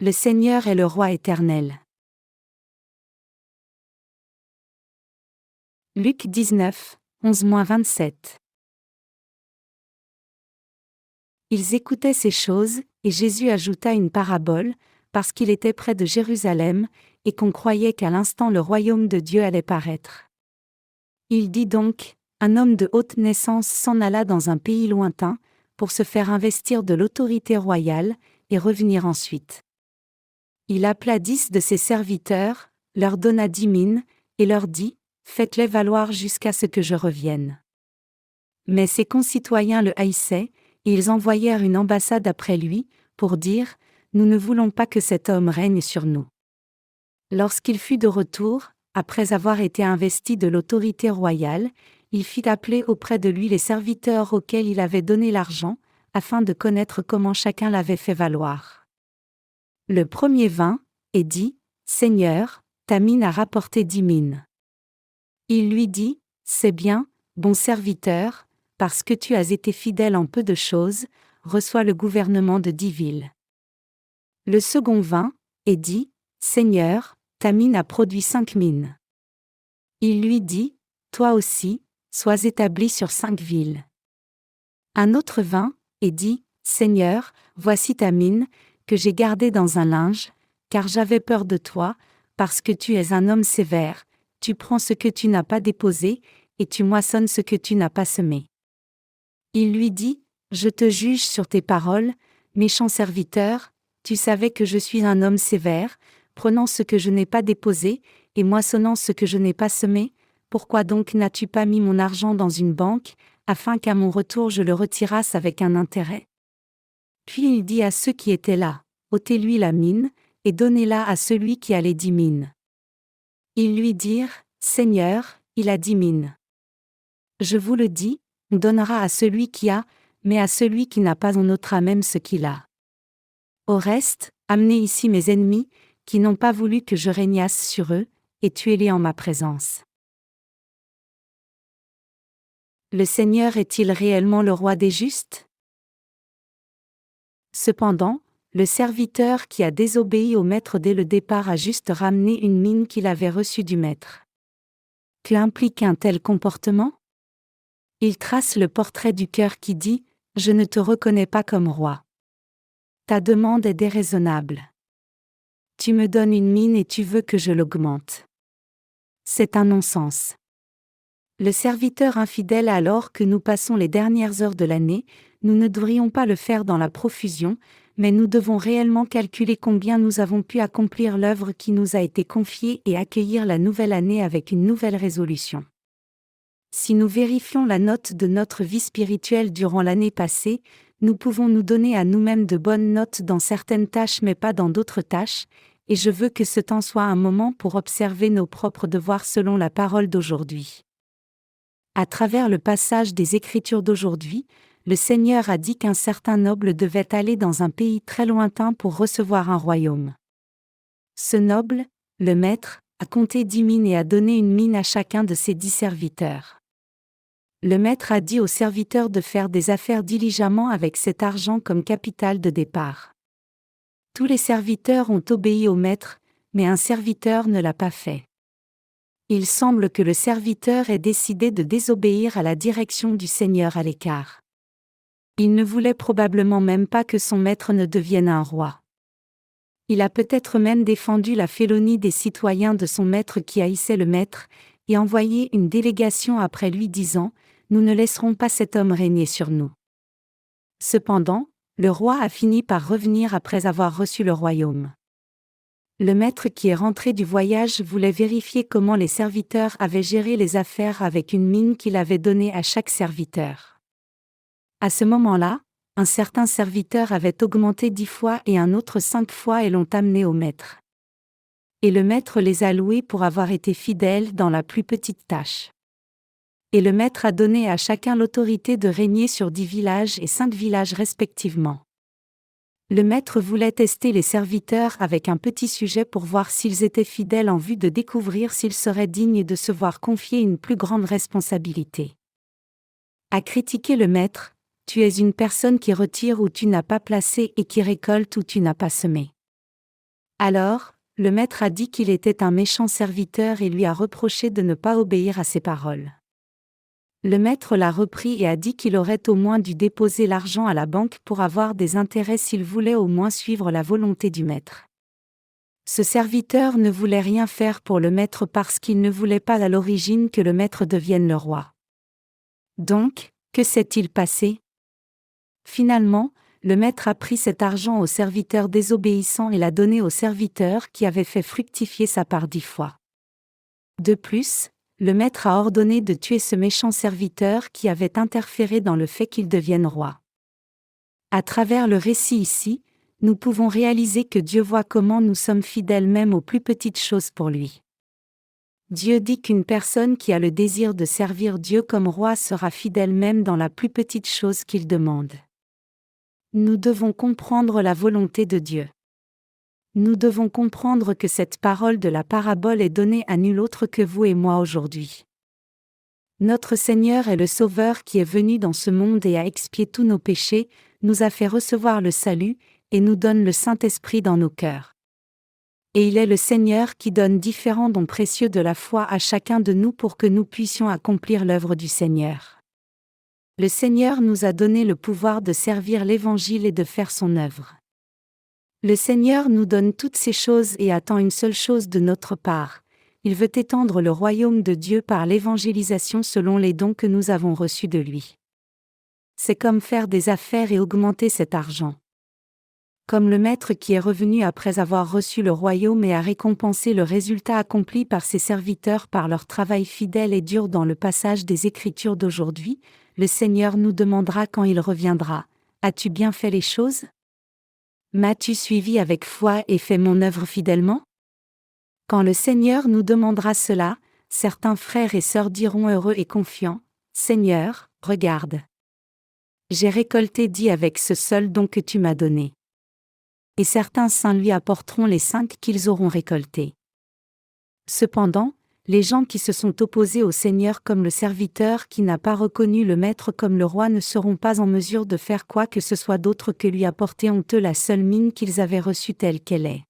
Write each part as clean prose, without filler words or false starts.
Le Seigneur est le roi éternel. Luc 19, 11-27. Ils écoutaient ces choses, et Jésus ajouta une parabole, parce qu'il était près de Jérusalem, et qu'on croyait qu'à l'instant le royaume de Dieu allait paraître. Il dit donc, un homme de haute naissance s'en alla dans un pays lointain, pour se faire investir de l'autorité royale, et revenir ensuite. Il appela 10 de ses serviteurs, leur donna 10 mines, et leur dit, faites-les valoir jusqu'à ce que je revienne. Mais ses concitoyens le haïssaient, et ils envoyèrent une ambassade après lui, pour dire, nous ne voulons pas que cet homme règne sur nous. Lorsqu'il fut de retour, après avoir été investi de l'autorité royale, il fit appeler auprès de lui les serviteurs auxquels il avait donné l'argent, afin de connaître comment chacun l'avait fait valoir. Le premier vint, et dit, Seigneur, ta mine a rapporté 10 mines. Il lui dit, c'est bien, bon serviteur, parce que tu as été fidèle en peu de choses, reçois le gouvernement de 10 villes. Le second vint, et dit, Seigneur, ta mine a produit 5 mines. Il lui dit, toi aussi, sois établi sur 5 villes. Un autre vint, et dit, Seigneur, voici ta mine, que j'ai gardée dans un linge, car j'avais peur de toi, parce que tu es un homme sévère, tu prends ce que tu n'as pas déposé, et tu moissonnes ce que tu n'as pas semé. Il lui dit, je te juge sur tes paroles, méchant serviteur, tu savais que je suis un homme sévère, prenant ce que je n'ai pas déposé, et moissonnant ce que je n'ai pas semé, pourquoi donc n'as-tu pas mis mon argent dans une banque, afin qu'à mon retour je le retirasse avec un intérêt? Puis il dit à ceux qui étaient là, ôtez-lui la mine, et donnez-la à celui qui a les 10 mines. Ils lui dirent, Seigneur, il a 10 mines. Je vous le dis, on donnera à celui qui a, mais à celui qui n'a pas on ôtera même ce qu'il a. Au reste, amenez ici mes ennemis, qui n'ont pas voulu que je régnasse sur eux, et tuez-les en ma présence. Le Seigneur est-il réellement le roi des justes? Cependant, le serviteur qui a désobéi au maître dès le départ a juste ramené une mine qu'il avait reçue du maître. Qu'implique un tel comportement? Il trace le portrait du cœur qui dit « Je ne te reconnais pas comme roi. Ta demande est déraisonnable. Tu me donnes une mine et tu veux que je l'augmente. C'est un non-sens. » Le serviteur infidèle alors que nous passons les dernières heures de l'année, nous ne devrions pas le faire dans la profusion, mais nous devons réellement calculer combien nous avons pu accomplir l'œuvre qui nous a été confiée et accueillir la nouvelle année avec une nouvelle résolution. Si nous vérifions la note de notre vie spirituelle durant l'année passée, nous pouvons nous donner à nous-mêmes de bonnes notes dans certaines tâches mais pas dans d'autres tâches, et je veux que ce temps soit un moment pour observer nos propres devoirs selon la parole d'aujourd'hui. À travers le passage des Écritures d'aujourd'hui, le Seigneur a dit qu'un certain noble devait aller dans un pays très lointain pour recevoir un royaume. Ce noble, le maître, a compté 10 mines et a donné une mine à chacun de ses 10 serviteurs. Le maître a dit aux serviteurs de faire des affaires diligemment avec cet argent comme capital de départ. Tous les serviteurs ont obéi au maître, mais un serviteur ne l'a pas fait. Il semble que le serviteur ait décidé de désobéir à la direction du Seigneur à l'écart. Il ne voulait probablement même pas que son maître ne devienne un roi. Il a peut-être même défendu la félonie des citoyens de son maître qui haïssait le maître, et envoyé une délégation après lui disant « Nous ne laisserons pas cet homme régner sur nous. » Cependant, le roi a fini par revenir après avoir reçu le royaume. Le maître qui est rentré du voyage voulait vérifier comment les serviteurs avaient géré les affaires avec une mine qu'il avait donnée à chaque serviteur. À ce moment-là, un certain serviteur avait augmenté 10 fois et un autre 5 fois et l'ont amené au maître. Et le maître les a loués pour avoir été fidèles dans la plus petite tâche. Et le maître a donné à chacun l'autorité de régner sur 10 villages et 5 villages respectivement. Le maître voulait tester les serviteurs avec un petit sujet pour voir s'ils étaient fidèles en vue de découvrir s'ils seraient dignes de se voir confier une plus grande responsabilité. À critiquer le maître, tu es une personne qui retire où tu n'as pas placé et qui récolte où tu n'as pas semé. Alors, le maître a dit qu'il était un méchant serviteur et lui a reproché de ne pas obéir à ses paroles. Le maître l'a repris et a dit qu'il aurait au moins dû déposer l'argent à la banque pour avoir des intérêts s'il voulait au moins suivre la volonté du maître. Ce serviteur ne voulait rien faire pour le maître parce qu'il ne voulait pas à l'origine que le maître devienne le roi. Donc, que s'est-il passé? Finalement, le maître a pris cet argent au serviteur désobéissant et l'a donné au serviteur qui avait fait fructifier sa part 10 fois. De plus, le maître a ordonné de tuer ce méchant serviteur qui avait interféré dans le fait qu'il devienne roi. À travers le récit ici, nous pouvons réaliser que Dieu voit comment nous sommes fidèles même aux plus petites choses pour lui. Dieu dit qu'une personne qui a le désir de servir Dieu comme roi sera fidèle même dans la plus petite chose qu'il demande. Nous devons comprendre la volonté de Dieu. Nous devons comprendre que cette parole de la parabole est donnée à nul autre que vous et moi aujourd'hui. Notre Seigneur est le Sauveur qui est venu dans ce monde et a expié tous nos péchés, nous a fait recevoir le salut, et nous donne le Saint-Esprit dans nos cœurs. Et il est le Seigneur qui donne différents dons précieux de la foi à chacun de nous pour que nous puissions accomplir l'œuvre du Seigneur. Le Seigneur nous a donné le pouvoir de servir l'Évangile et de faire son œuvre. Le Seigneur nous donne toutes ces choses et attend une seule chose de notre part. Il veut étendre le royaume de Dieu par l'évangélisation selon les dons que nous avons reçus de lui. C'est comme faire des affaires et augmenter cet argent. Comme le maître qui est revenu après avoir reçu le royaume et a récompensé le résultat accompli par ses serviteurs par leur travail fidèle et dur dans le passage des Écritures d'aujourd'hui, le Seigneur nous demandera quand il reviendra: as-tu bien fait les choses? M'as-tu suivi avec foi et fait mon œuvre fidèlement? Quand le Seigneur nous demandera cela, certains frères et sœurs diront heureux et confiants: Seigneur, regarde. J'ai récolté 10 avec ce seul don que tu m'as donné. Et certains saints lui apporteront les 5 qu'ils auront récoltés. Cependant, les gens qui se sont opposés au Seigneur comme le serviteur qui n'a pas reconnu le Maître comme le roi ne seront pas en mesure de faire quoi que ce soit d'autre que lui apporter honteux la seule mine qu'ils avaient reçue telle qu'elle est.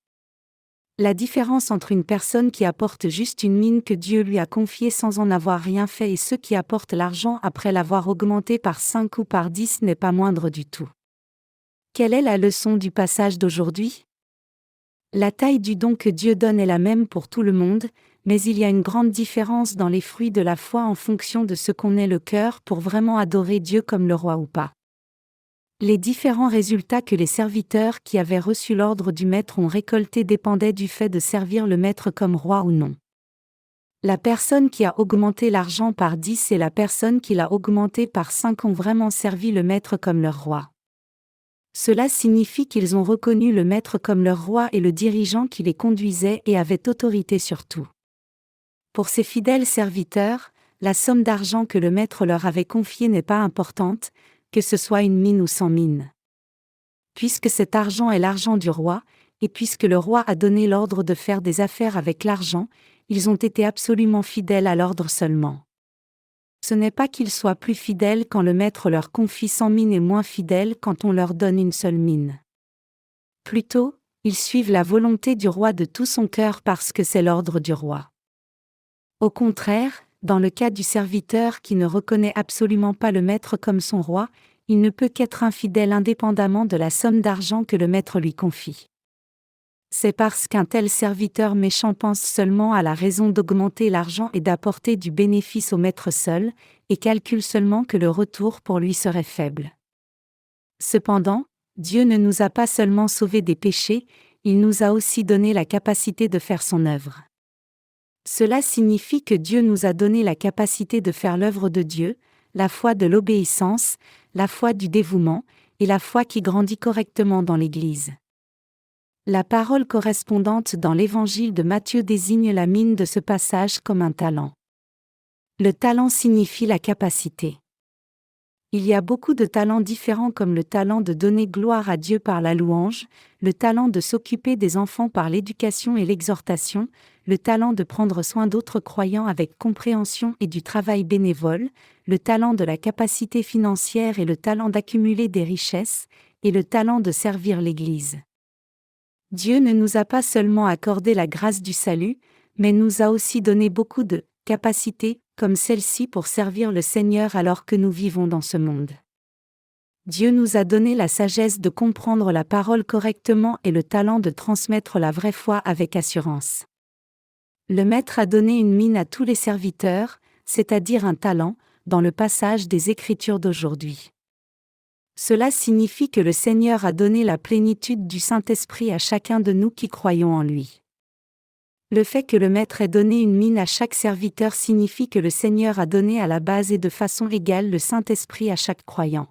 La différence entre une personne qui apporte juste une mine que Dieu lui a confiée sans en avoir rien fait et ceux qui apportent l'argent après l'avoir augmenté par 5 ou par 10 n'est pas moindre du tout. Quelle est la leçon du passage d'aujourd'hui? La taille du don que Dieu donne est la même pour tout le monde, mais il y a une grande différence dans les fruits de la foi en fonction de ce qu'on est le cœur pour vraiment adorer Dieu comme le roi ou pas. Les différents résultats que les serviteurs qui avaient reçu l'ordre du maître ont récoltés dépendaient du fait de servir le maître comme roi ou non. La personne qui a augmenté l'argent par 10 et la personne qui l'a augmenté par 5 ont vraiment servi le maître comme leur roi. Cela signifie qu'ils ont reconnu le maître comme leur roi et le dirigeant qui les conduisait et avait autorité sur tout. Pour ces fidèles serviteurs, la somme d'argent que le maître leur avait confiée n'est pas importante, que ce soit une mine ou sans mine. Puisque cet argent est l'argent du roi, et puisque le roi a donné l'ordre de faire des affaires avec l'argent, ils ont été absolument fidèles à l'ordre seulement. Ce n'est pas qu'ils soient plus fidèles quand le maître leur confie 100 mines et moins fidèles quand on leur donne une seule mine. Plutôt, ils suivent la volonté du roi de tout son cœur parce que c'est l'ordre du roi. Au contraire, dans le cas du serviteur qui ne reconnaît absolument pas le maître comme son roi, il ne peut qu'être infidèle indépendamment de la somme d'argent que le maître lui confie. C'est parce qu'un tel serviteur méchant pense seulement à la raison d'augmenter l'argent et d'apporter du bénéfice au maître seul, et calcule seulement que le retour pour lui serait faible. Cependant, Dieu ne nous a pas seulement sauvés des péchés, il nous a aussi donné la capacité de faire son œuvre. Cela signifie que Dieu nous a donné la capacité de faire l'œuvre de Dieu, la foi de l'obéissance, la foi du dévouement, et la foi qui grandit correctement dans l'Église. La parole correspondante dans l'Évangile de Matthieu désigne la mine de ce passage comme un talent. Le talent signifie la capacité. Il y a beaucoup de talents différents comme le talent de donner gloire à Dieu par la louange, le talent de s'occuper des enfants par l'éducation et l'exhortation, le talent de prendre soin d'autres croyants avec compréhension et du travail bénévole, le talent de la capacité financière et le talent d'accumuler des richesses, et le talent de servir l'Église. Dieu ne nous a pas seulement accordé la grâce du salut, mais nous a aussi donné beaucoup de capacités, comme celle-ci pour servir le Seigneur alors que nous vivons dans ce monde. Dieu nous a donné la sagesse de comprendre la parole correctement et le talent de transmettre la vraie foi avec assurance. Le Maître a donné une mine à tous les serviteurs, c'est-à-dire un talent, dans le passage des Écritures d'aujourd'hui. Cela signifie que le Seigneur a donné la plénitude du Saint-Esprit à chacun de nous qui croyons en lui. Le fait que le Maître ait donné une mine à chaque serviteur signifie que le Seigneur a donné à la base et de façon égale le Saint-Esprit à chaque croyant.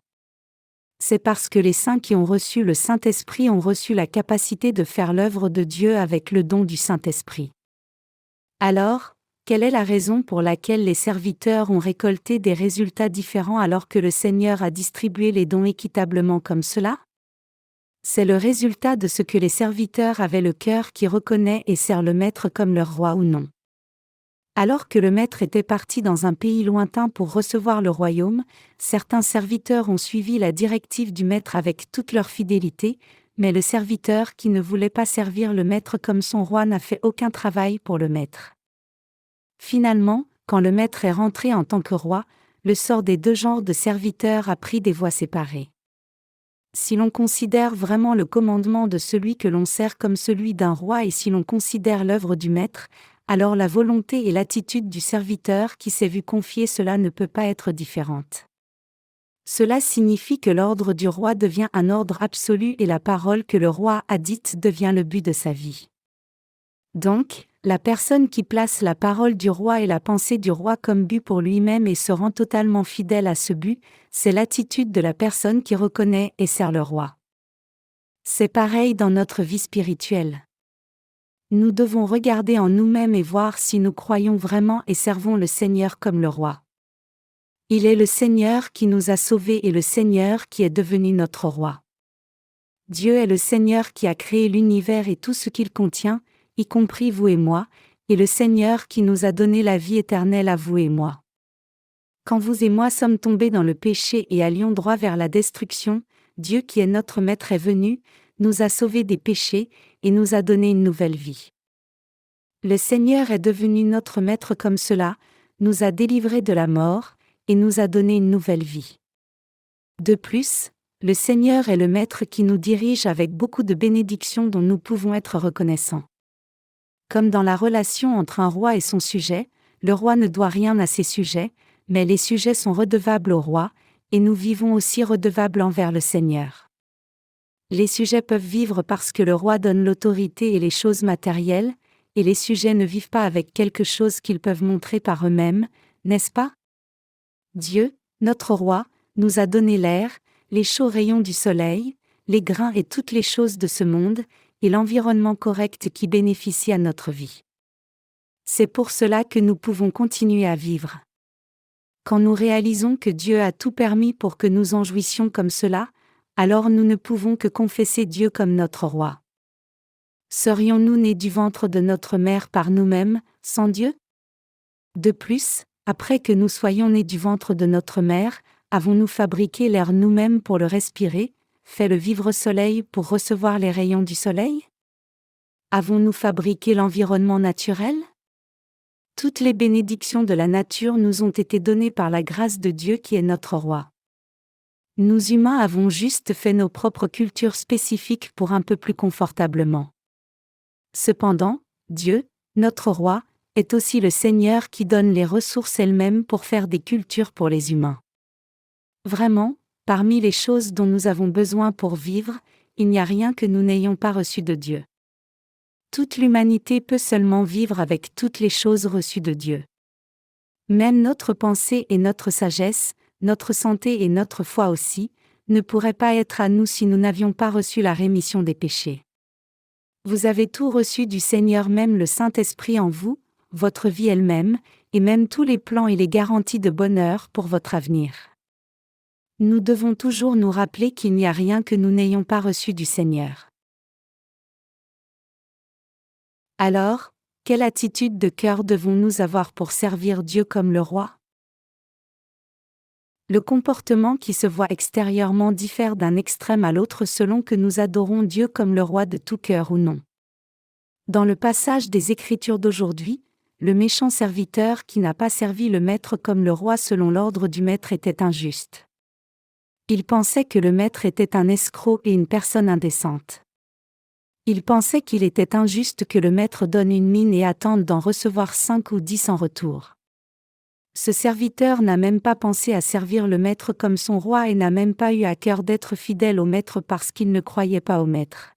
C'est parce que les saints qui ont reçu le Saint-Esprit ont reçu la capacité de faire l'œuvre de Dieu avec le don du Saint-Esprit. Alors, quelle est la raison pour laquelle les serviteurs ont récolté des résultats différents alors que le Seigneur a distribué les dons équitablement comme cela? C'est le résultat de ce que les serviteurs avaient le cœur qui reconnaît et sert le Maître comme leur roi ou non. Alors que le Maître était parti dans un pays lointain pour recevoir le royaume, certains serviteurs ont suivi la directive du Maître avec toute leur fidélité, mais le serviteur qui ne voulait pas servir le Maître comme son roi n'a fait aucun travail pour le Maître. Finalement, quand le Maître est rentré en tant que roi, le sort des deux genres de serviteurs a pris des voies séparées. Si l'on considère vraiment le commandement de celui que l'on sert comme celui d'un roi et si l'on considère l'œuvre du Maître, alors la volonté et l'attitude du serviteur qui s'est vu confier cela ne peut pas être différente. Cela signifie que l'ordre du roi devient un ordre absolu et la parole que le roi a dite devient le but de sa vie. Donc, la personne qui place la parole du roi et la pensée du roi comme but pour lui-même et se rend totalement fidèle à ce but, c'est l'attitude de la personne qui reconnaît et sert le roi. C'est pareil dans notre vie spirituelle. Nous devons regarder en nous-mêmes et voir si nous croyons vraiment et servons le Seigneur comme le roi. Il est le Seigneur qui nous a sauvés et le Seigneur qui est devenu notre roi. Dieu est le Seigneur qui a créé l'univers et tout ce qu'il contient, y compris vous et moi, et le Seigneur qui nous a donné la vie éternelle à vous et moi. Quand vous et moi sommes tombés dans le péché et allions droit vers la destruction, Dieu qui est notre Maître est venu, nous a sauvés des péchés, et nous a donné une nouvelle vie. Le Seigneur est devenu notre Maître comme cela, nous a délivrés de la mort, et nous a donné une nouvelle vie. De plus, le Seigneur est le Maître qui nous dirige avec beaucoup de bénédictions dont nous pouvons être reconnaissants. Comme dans la relation entre un roi et son sujet, le roi ne doit rien à ses sujets, mais les sujets sont redevables au roi, et nous vivons aussi redevables envers le Seigneur. Les sujets peuvent vivre parce que le roi donne l'autorité et les choses matérielles, et les sujets ne vivent pas avec quelque chose qu'ils peuvent montrer par eux-mêmes, n'est-ce pas? Dieu, notre roi, nous a donné l'air, les chauds rayons du soleil, les grains et toutes les choses de ce monde, et l'environnement correct qui bénéficie à notre vie. C'est pour cela que nous pouvons continuer à vivre. Quand nous réalisons que Dieu a tout permis pour que nous en jouissions comme cela, alors nous ne pouvons que confesser Dieu comme notre roi. Serions-nous nés du ventre de notre mère par nous-mêmes, sans Dieu? De plus, après que nous soyons nés du ventre de notre mère, avons-nous fabriqué l'air nous-mêmes pour le respirer, fait le vivre-soleil pour recevoir les rayons du soleil? Avons-nous fabriqué l'environnement naturel? Toutes les bénédictions de la nature nous ont été données par la grâce de Dieu qui est notre roi. Nous humains avons juste fait nos propres cultures spécifiques pour un peu plus confortablement. Cependant, Dieu, notre roi, est aussi le Seigneur qui donne les ressources elles-mêmes pour faire des cultures pour les humains. Vraiment, parmi les choses dont nous avons besoin pour vivre, il n'y a rien que nous n'ayons pas reçu de Dieu. Toute l'humanité peut seulement vivre avec toutes les choses reçues de Dieu. Même notre pensée et notre sagesse, notre santé et notre foi aussi, ne pourraient pas être à nous si nous n'avions pas reçu la rémission des péchés. Vous avez tout reçu du Seigneur, même le Saint-Esprit en vous, votre vie elle-même, et même tous les plans et les garanties de bonheur pour votre avenir. Nous devons toujours nous rappeler qu'il n'y a rien que nous n'ayons pas reçu du Seigneur. Alors, quelle attitude de cœur devons-nous avoir pour servir Dieu comme le roi? Le comportement qui se voit extérieurement diffère d'un extrême à l'autre selon que nous adorons Dieu comme le roi de tout cœur ou non. Dans le passage des Écritures d'aujourd'hui, le méchant serviteur qui n'a pas servi le maître comme le roi selon l'ordre du maître était injuste. Il pensait que le maître était un escroc et une personne indécente. Il pensait qu'il était injuste que le maître donne une mine et attende d'en recevoir 5 ou 10 en retour. Ce serviteur n'a même pas pensé à servir le maître comme son roi et n'a même pas eu à cœur d'être fidèle au maître parce qu'il ne croyait pas au maître.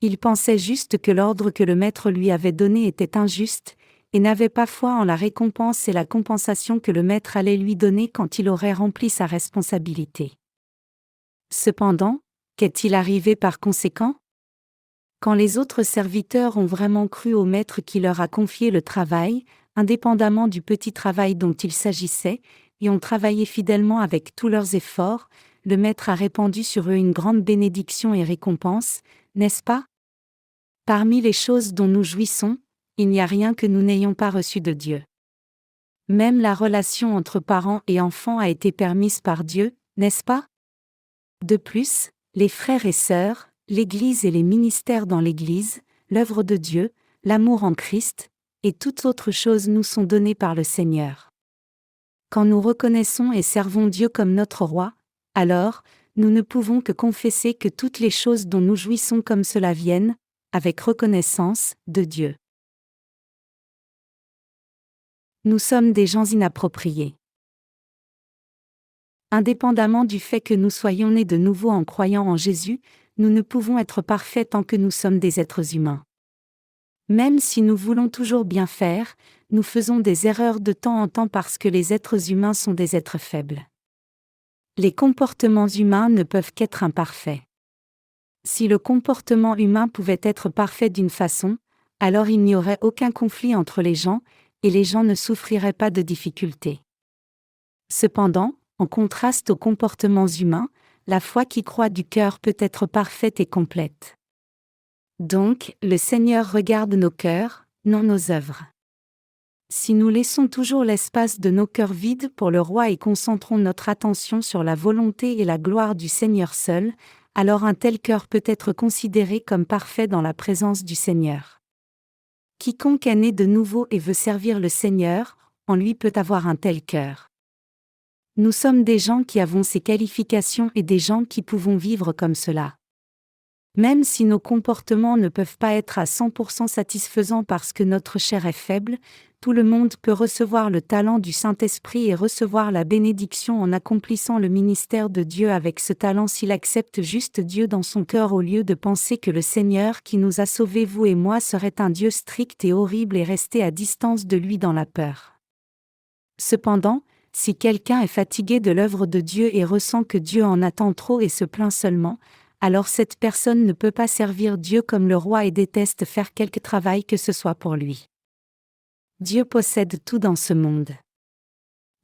Il pensait juste que l'ordre que le maître lui avait donné était injuste, et n'avait pas foi en la récompense et la compensation que le maître allait lui donner quand il aurait rempli sa responsabilité. Cependant, qu'est-il arrivé par conséquent? Quand les autres serviteurs ont vraiment cru au maître qui leur a confié le travail, indépendamment du petit travail dont il s'agissait, et ont travaillé fidèlement avec tous leurs efforts, le maître a répandu sur eux une grande bénédiction et récompense, n'est-ce pas? Parmi les choses dont nous jouissons, il n'y a rien que nous n'ayons pas reçu de Dieu. Même la relation entre parents et enfants a été permise par Dieu, n'est-ce pas? De plus, les frères et sœurs, l'Église et les ministères dans l'Église, l'œuvre de Dieu, l'amour en Christ, et toutes autres choses nous sont données par le Seigneur. Quand nous reconnaissons et servons Dieu comme notre roi, alors, nous ne pouvons que confesser que toutes les choses dont nous jouissons comme cela viennent, avec reconnaissance, de Dieu. Nous sommes des gens inappropriés. Indépendamment du fait que nous soyons nés de nouveau en croyant en Jésus, nous ne pouvons être parfaits tant que nous sommes des êtres humains. Même si nous voulons toujours bien faire, nous faisons des erreurs de temps en temps parce que les êtres humains sont des êtres faibles. Les comportements humains ne peuvent qu'être imparfaits. Si le comportement humain pouvait être parfait d'une façon, alors il n'y aurait aucun conflit entre les gens, et les gens ne souffriraient pas de difficultés. Cependant, en contraste aux comportements humains, la foi qui croît du cœur peut être parfaite et complète. Donc, le Seigneur regarde nos cœurs, non nos œuvres. Si nous laissons toujours l'espace de nos cœurs vides pour le roi et concentrons notre attention sur la volonté et la gloire du Seigneur seul, alors un tel cœur peut être considéré comme parfait dans la présence du Seigneur. Quiconque est né de nouveau et veut servir le Seigneur, en lui peut avoir un tel cœur. Nous sommes des gens qui avons ces qualifications et des gens qui pouvons vivre comme cela. Même si nos comportements ne peuvent pas être à 100% satisfaisants parce que notre chair est faible, tout le monde peut recevoir le talent du Saint-Esprit et recevoir la bénédiction en accomplissant le ministère de Dieu avec ce talent s'il accepte juste Dieu dans son cœur au lieu de penser que le Seigneur qui nous a sauvés vous et moi serait un Dieu strict et horrible et rester à distance de lui dans la peur. Cependant, si quelqu'un est fatigué de l'œuvre de Dieu et ressent que Dieu en attend trop et se plaint seulement, alors cette personne ne peut pas servir Dieu comme le roi et déteste faire quelque travail que ce soit pour lui. Dieu possède tout dans ce monde.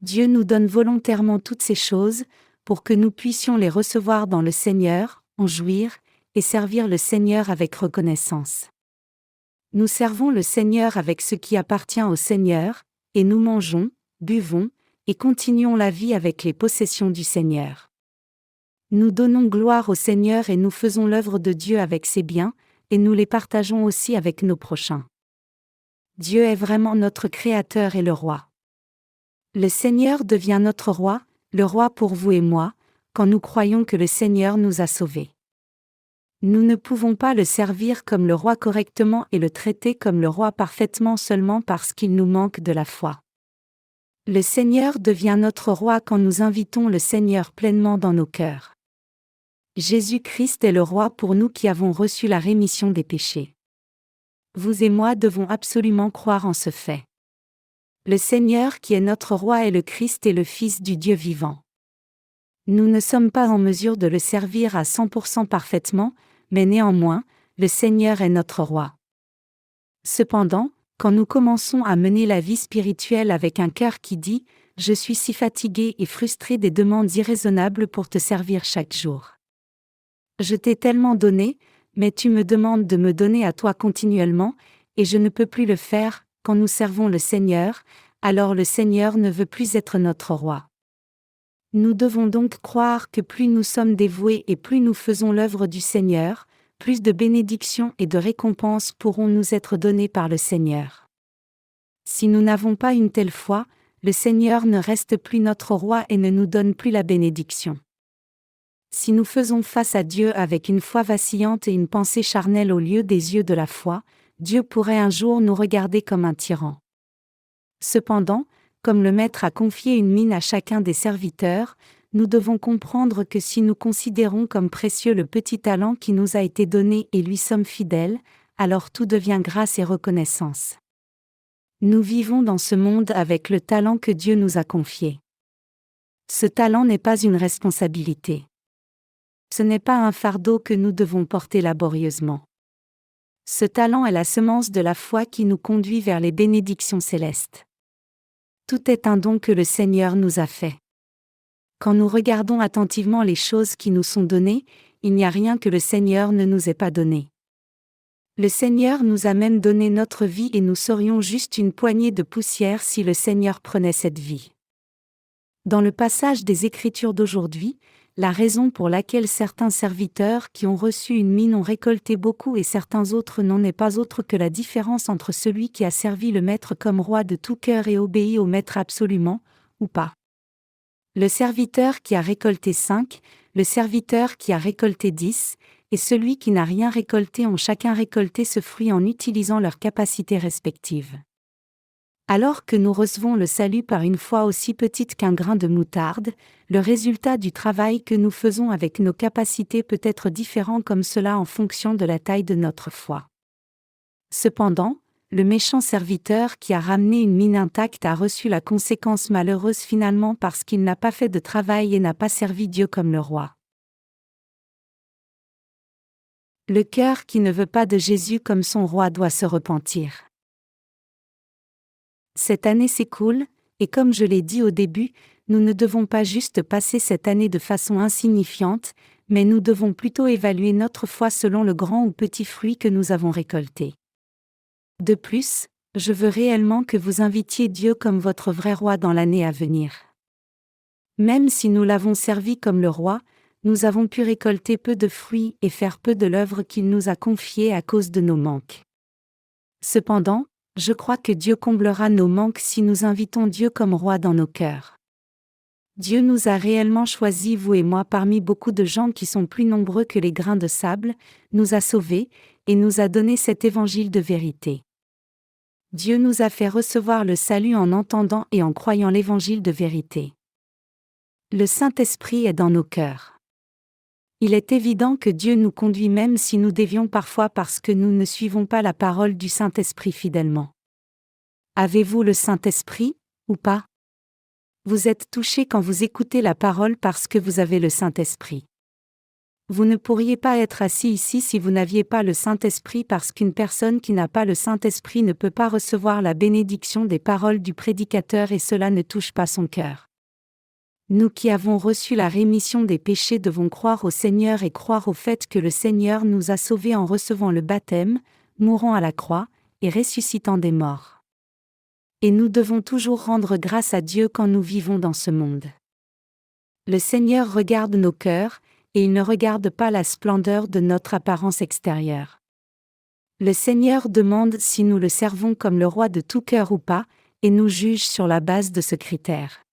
Dieu nous donne volontairement toutes ces choses, pour que nous puissions les recevoir dans le Seigneur, en jouir, et servir le Seigneur avec reconnaissance. Nous servons le Seigneur avec ce qui appartient au Seigneur, et nous mangeons, buvons, et continuons la vie avec les possessions du Seigneur. Nous donnons gloire au Seigneur et nous faisons l'œuvre de Dieu avec ses biens, et nous les partageons aussi avec nos prochains. Dieu est vraiment notre Créateur et le Roi. Le Seigneur devient notre Roi, le Roi pour vous et moi, quand nous croyons que le Seigneur nous a sauvés. Nous ne pouvons pas le servir comme le Roi correctement et le traiter comme le Roi parfaitement seulement parce qu'il nous manque de la foi. Le Seigneur devient notre Roi quand nous invitons le Seigneur pleinement dans nos cœurs. Jésus-Christ est le Roi pour nous qui avons reçu la rémission des péchés. Vous et moi devons absolument croire en ce fait. Le Seigneur qui est notre Roi est le Christ et le Fils du Dieu vivant. Nous ne sommes pas en mesure de le servir à 100% parfaitement, mais néanmoins, le Seigneur est notre Roi. Cependant, quand nous commençons à mener la vie spirituelle avec un cœur qui dit « Je suis si fatigué et frustré des demandes irraisonnables pour te servir chaque jour. Je t'ai tellement donné, mais tu me demandes de me donner à toi continuellement, et je ne peux plus le faire », quand nous servons le Seigneur, alors le Seigneur ne veut plus être notre Roi. Nous devons donc croire que plus nous sommes dévoués et plus nous faisons l'œuvre du Seigneur, plus de bénédictions et de récompenses pourront nous être données par le Seigneur. Si nous n'avons pas une telle foi, le Seigneur ne reste plus notre roi et ne nous donne plus la bénédiction. Si nous faisons face à Dieu avec une foi vacillante et une pensée charnelle au lieu des yeux de la foi, Dieu pourrait un jour nous regarder comme un tyran. Cependant, comme le Maître a confié une mine à chacun des serviteurs, nous devons comprendre que si nous considérons comme précieux le petit talent qui nous a été donné et lui sommes fidèles, alors tout devient grâce et reconnaissance. Nous vivons dans ce monde avec le talent que Dieu nous a confié. Ce talent n'est pas une responsabilité. Ce n'est pas un fardeau que nous devons porter laborieusement. Ce talent est la semence de la foi qui nous conduit vers les bénédictions célestes. Tout est un don que le Seigneur nous a fait. Quand nous regardons attentivement les choses qui nous sont données, il n'y a rien que le Seigneur ne nous ait pas donné. Le Seigneur nous a même donné notre vie et nous serions juste une poignée de poussière si le Seigneur prenait cette vie. Dans le passage des Écritures d'aujourd'hui, la raison pour laquelle certains serviteurs qui ont reçu une mine ont récolté beaucoup et certains autres non n'est pas autre que la différence entre celui qui a servi le Maître comme roi de tout cœur et obéi au Maître absolument, ou pas. Le serviteur qui a récolté 5, le serviteur qui a récolté 10, et celui qui n'a rien récolté ont chacun récolté ce fruit en utilisant leurs capacités respectives. Alors que nous recevons le salut par une foi aussi petite qu'un grain de moutarde, le résultat du travail que nous faisons avec nos capacités peut être différent comme cela en fonction de la taille de notre foi. Cependant, le méchant serviteur qui a ramené une mine intacte a reçu la conséquence malheureuse finalement parce qu'il n'a pas fait de travail et n'a pas servi Dieu comme le roi. Le cœur qui ne veut pas de Jésus comme son roi doit se repentir. Cette année s'écoule, et comme je l'ai dit au début, nous ne devons pas juste passer cette année de façon insignifiante, mais nous devons plutôt évaluer notre foi selon le grand ou petit fruit que nous avons récolté. De plus, je veux réellement que vous invitiez Dieu comme votre vrai roi dans l'année à venir. Même si nous l'avons servi comme le roi, nous avons pu récolter peu de fruits et faire peu de l'œuvre qu'il nous a confiée à cause de nos manques. Cependant, je crois que Dieu comblera nos manques si nous invitons Dieu comme roi dans nos cœurs. Dieu nous a réellement choisis, vous et moi, parmi beaucoup de gens qui sont plus nombreux que les grains de sable, nous a sauvés, et nous a donné cet évangile de vérité. Dieu nous a fait recevoir le salut en entendant et en croyant l'évangile de vérité. Le Saint-Esprit est dans nos cœurs. Il est évident que Dieu nous conduit même si nous dévions parfois parce que nous ne suivons pas la parole du Saint-Esprit fidèlement. Avez-vous le Saint-Esprit, ou pas? Vous êtes touché quand vous écoutez la parole parce que vous avez le Saint-Esprit. Vous ne pourriez pas être assis ici si vous n'aviez pas le Saint-Esprit parce qu'une personne qui n'a pas le Saint-Esprit ne peut pas recevoir la bénédiction des paroles du prédicateur et cela ne touche pas son cœur. Nous qui avons reçu la rémission des péchés devons croire au Seigneur et croire au fait que le Seigneur nous a sauvés en recevant le baptême, mourant à la croix, et ressuscitant des morts. Et nous devons toujours rendre grâce à Dieu quand nous vivons dans ce monde. Le Seigneur regarde nos cœurs, et il ne regarde pas la splendeur de notre apparence extérieure. Le Seigneur demande si nous le servons comme le roi de tout cœur ou pas, et nous juge sur la base de ce critère.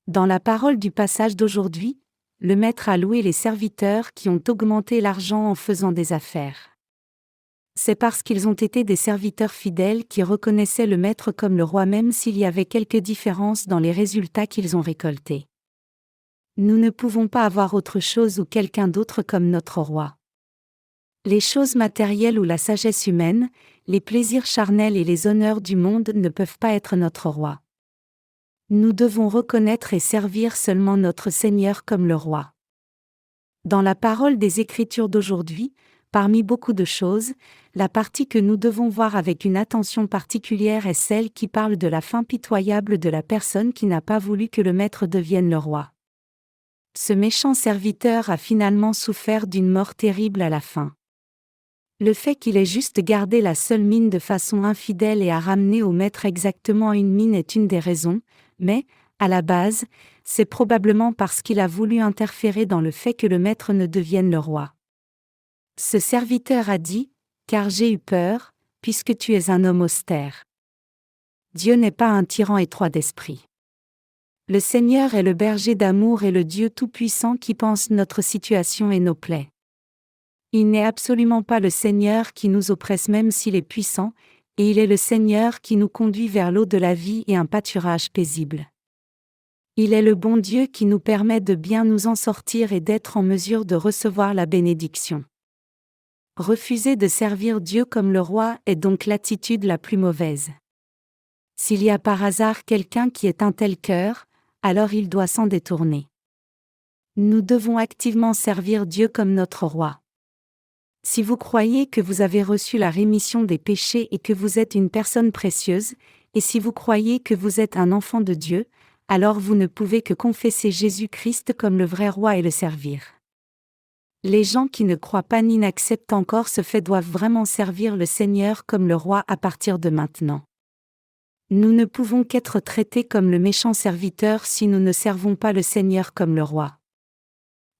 Dans la parole du passage d'aujourd'hui, le Maître a loué les serviteurs qui ont augmenté l'argent en faisant des affaires. C'est parce qu'ils ont été des serviteurs fidèles qui reconnaissaient le Maître comme le roi même s'il y avait quelques différences dans les résultats qu'ils ont récoltés. Nous ne pouvons pas avoir autre chose ou quelqu'un d'autre comme notre roi. Les choses matérielles ou la sagesse humaine, les plaisirs charnels et les honneurs du monde ne peuvent pas être notre roi. Nous devons reconnaître et servir seulement notre Seigneur comme le roi. Dans la parole des Écritures d'aujourd'hui, parmi beaucoup de choses, la partie que nous devons voir avec une attention particulière est celle qui parle de la fin pitoyable de la personne qui n'a pas voulu que le Maître devienne le roi. Ce méchant serviteur a finalement souffert d'une mort terrible à la fin. Le fait qu'il ait juste gardé la seule mine de façon infidèle et a ramené au Maître exactement une mine est une des raisons, mais, à la base, c'est probablement parce qu'il a voulu interférer dans le fait que le maître ne devienne le roi. Ce serviteur a dit, « Car j'ai eu peur, puisque tu es un homme austère. » Dieu n'est pas un tyran étroit d'esprit. Le Seigneur est le berger d'amour et le Dieu Tout-Puissant qui pense notre situation et nos plaies. Il n'est absolument pas le Seigneur qui nous oppresse même s'il est puissant, et il est le Seigneur qui nous conduit vers l'eau de la vie et un pâturage paisible. Il est le bon Dieu qui nous permet de bien nous en sortir et d'être en mesure de recevoir la bénédiction. Refuser de servir Dieu comme le roi est donc l'attitude la plus mauvaise. S'il y a par hasard quelqu'un qui est un tel cœur, alors il doit s'en détourner. Nous devons activement servir Dieu comme notre roi. Si vous croyez que vous avez reçu la rémission des péchés et que vous êtes une personne précieuse, et si vous croyez que vous êtes un enfant de Dieu, alors vous ne pouvez que confesser Jésus-Christ comme le vrai roi et le servir. Les gens qui ne croient pas ni n'acceptent encore ce fait doivent vraiment servir le Seigneur comme le roi à partir de maintenant. Nous ne pouvons qu'être traités comme le méchant serviteur si nous ne servons pas le Seigneur comme le roi.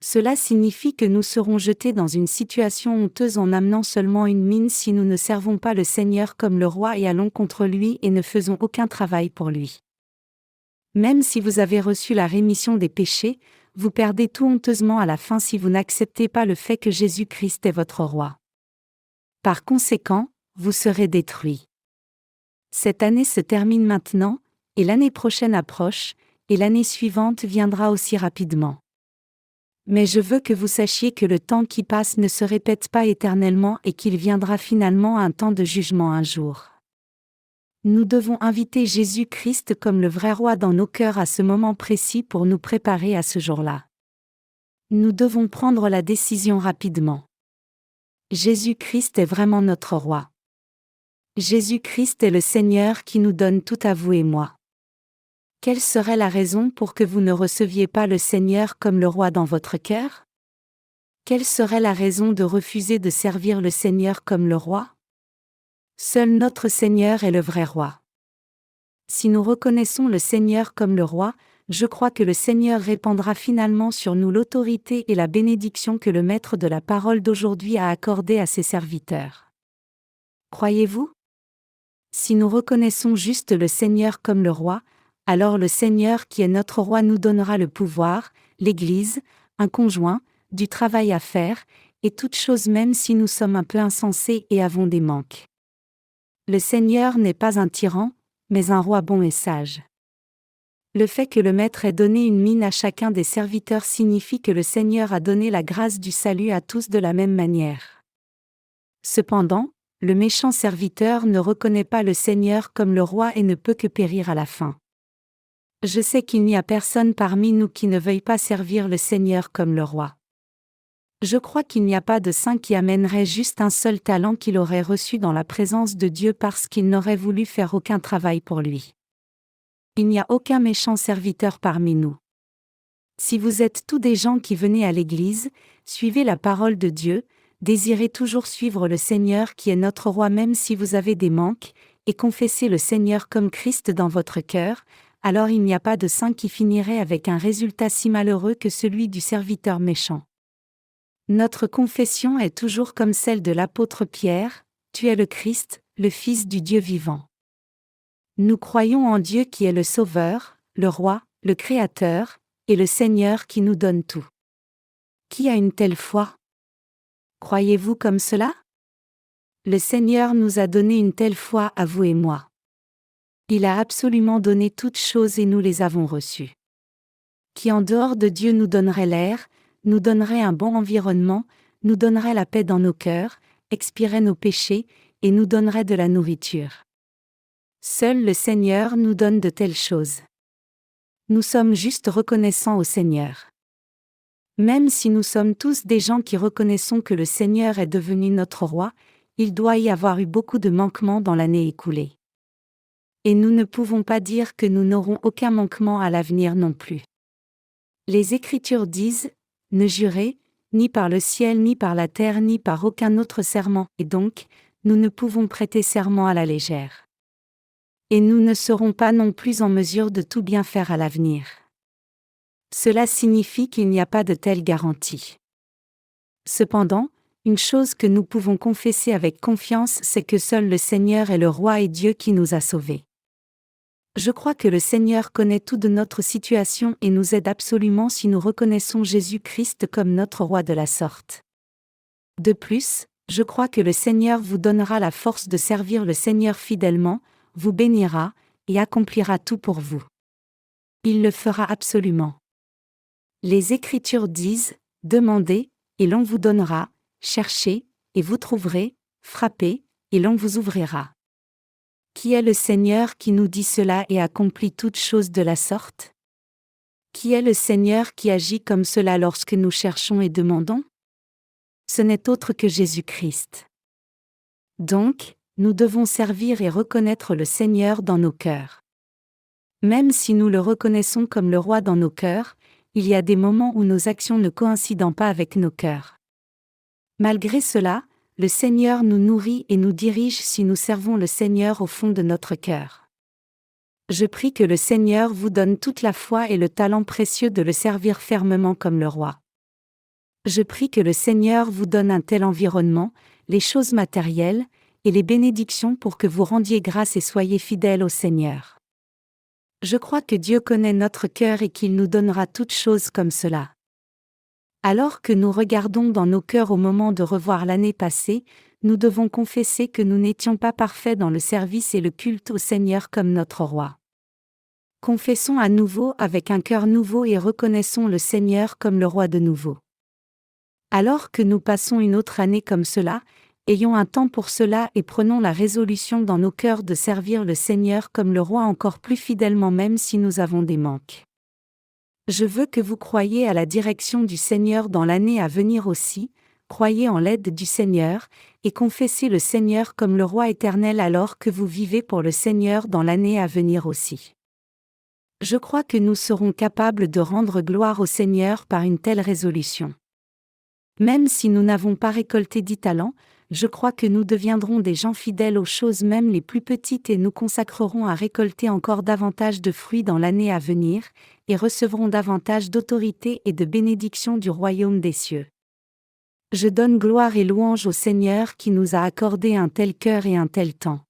Cela signifie que nous serons jetés dans une situation honteuse en amenant seulement une mine si nous ne servons pas le Seigneur comme le roi et allons contre lui et ne faisons aucun travail pour lui. Même si vous avez reçu la rémission des péchés, vous perdez tout honteusement à la fin si vous n'acceptez pas le fait que Jésus-Christ est votre roi. Par conséquent, vous serez détruits. Cette année se termine maintenant, et l'année prochaine approche, et l'année suivante viendra aussi rapidement. Mais je veux que vous sachiez que le temps qui passe ne se répète pas éternellement et qu'il viendra finalement un temps de jugement un jour. Nous devons inviter Jésus-Christ comme le vrai roi dans nos cœurs à ce moment précis pour nous préparer à ce jour-là. Nous devons prendre la décision rapidement. Jésus-Christ est vraiment notre roi. Jésus-Christ est le Seigneur qui nous donne tout à vous et moi. Quelle serait la raison pour que vous ne receviez pas le Seigneur comme le roi dans votre cœur? Quelle serait la raison de refuser de servir le Seigneur comme le roi? Seul notre Seigneur est le vrai roi. Si nous reconnaissons le Seigneur comme le roi, je crois que le Seigneur répandra finalement sur nous l'autorité et la bénédiction que le maître de la parole d'aujourd'hui a accordée à ses serviteurs. Croyez-vous? Si nous reconnaissons juste le Seigneur comme le roi, alors le Seigneur qui est notre roi nous donnera le pouvoir, l'Église, un conjoint, du travail à faire, et toute chose même si nous sommes un peu insensés et avons des manques. Le Seigneur n'est pas un tyran, mais un roi bon et sage. Le fait que le Maître ait donné une mine à chacun des serviteurs signifie que le Seigneur a donné la grâce du salut à tous de la même manière. Cependant, le méchant serviteur ne reconnaît pas le Seigneur comme le roi et ne peut que périr à la fin. Je sais qu'il n'y a personne parmi nous qui ne veuille pas servir le Seigneur comme le roi. Je crois qu'il n'y a pas de saint qui amènerait juste un seul talent qu'il aurait reçu dans la présence de Dieu parce qu'il n'aurait voulu faire aucun travail pour lui. Il n'y a aucun méchant serviteur parmi nous. Si vous êtes tous des gens qui venez à l'Église, suivez la parole de Dieu, désirez toujours suivre le Seigneur qui est notre roi même si vous avez des manques, et confessez le Seigneur comme Christ dans votre cœur, alors il n'y a pas de saint qui finirait avec un résultat si malheureux que celui du serviteur méchant. Notre confession est toujours comme celle de l'apôtre Pierre, « Tu es le Christ, le Fils du Dieu vivant ». Nous croyons en Dieu qui est le Sauveur, le Roi, le Créateur, et le Seigneur qui nous donne tout. Qui a une telle foi? Croyez-vous comme cela? Le Seigneur nous a donné une telle foi à vous et moi. Il a absolument donné toutes choses et nous les avons reçues. Qui en dehors de Dieu nous donnerait l'air, nous donnerait un bon environnement, nous donnerait la paix dans nos cœurs, expierait nos péchés, et nous donnerait de la nourriture. Seul le Seigneur nous donne de telles choses. Nous sommes juste reconnaissants au Seigneur. Même si nous sommes tous des gens qui reconnaissons que le Seigneur est devenu notre roi, il doit y avoir eu beaucoup de manquements dans l'année écoulée. Et nous ne pouvons pas dire que nous n'aurons aucun manquement à l'avenir non plus. Les Écritures disent, « Ne jurez, ni par le ciel, ni par la terre, ni par aucun autre serment, et donc, nous ne pouvons prêter serment à la légère. Et nous ne serons pas non plus en mesure de tout bien faire à l'avenir. Cela signifie qu'il n'y a pas de telle garantie. Cependant, une chose que nous pouvons confesser avec confiance, c'est que seul le Seigneur est le Roi et Dieu qui nous a sauvés. Je crois que le Seigneur connaît tout de notre situation et nous aide absolument si nous reconnaissons Jésus-Christ comme notre Roi de la sorte. De plus, je crois que le Seigneur vous donnera la force de servir le Seigneur fidèlement, vous bénira, et accomplira tout pour vous. Il le fera absolument. Les Écritures disent, « Demandez, et l'on vous donnera, cherchez, et vous trouverez, frappez, et l'on vous ouvrira. » Qui est le Seigneur qui nous dit cela et accomplit toutes choses de la sorte? Qui est le Seigneur qui agit comme cela lorsque nous cherchons et demandons? Ce n'est autre que Jésus-Christ. Donc, nous devons servir et reconnaître le Seigneur dans nos cœurs. Même si nous le reconnaissons comme le Roi dans nos cœurs, il y a des moments où nos actions ne coïncident pas avec nos cœurs. Malgré cela, le Seigneur nous nourrit et nous dirige si nous servons le Seigneur au fond de notre cœur. Je prie que le Seigneur vous donne toute la foi et le talent précieux de le servir fermement comme le Roi. Je prie que le Seigneur vous donne un tel environnement, les choses matérielles, et les bénédictions pour que vous rendiez grâce et soyez fidèles au Seigneur. Je crois que Dieu connaît notre cœur et qu'il nous donnera toutes choses comme cela. Alors que nous regardons dans nos cœurs au moment de revoir l'année passée, nous devons confesser que nous n'étions pas parfaits dans le service et le culte au Seigneur comme notre Roi. Confessons à nouveau avec un cœur nouveau et reconnaissons le Seigneur comme le Roi de nouveau. Alors que nous passons une autre année comme cela, ayons un temps pour cela et prenons la résolution dans nos cœurs de servir le Seigneur comme le Roi encore plus fidèlement même si nous avons des manques. Je veux que vous croyiez à la direction du Seigneur dans l'année à venir aussi, croyez en l'aide du Seigneur, et confessez le Seigneur comme le Roi éternel alors que vous vivez pour le Seigneur dans l'année à venir aussi. Je crois que nous serons capables de rendre gloire au Seigneur par une telle résolution. Même si nous n'avons pas récolté 10 talents, je crois que nous deviendrons des gens fidèles aux choses même les plus petites et nous consacrerons à récolter encore davantage de fruits dans l'année à venir, et recevrons davantage d'autorité et de bénédiction du royaume des cieux. Je donne gloire et louange au Seigneur qui nous a accordé un tel cœur et un tel temps.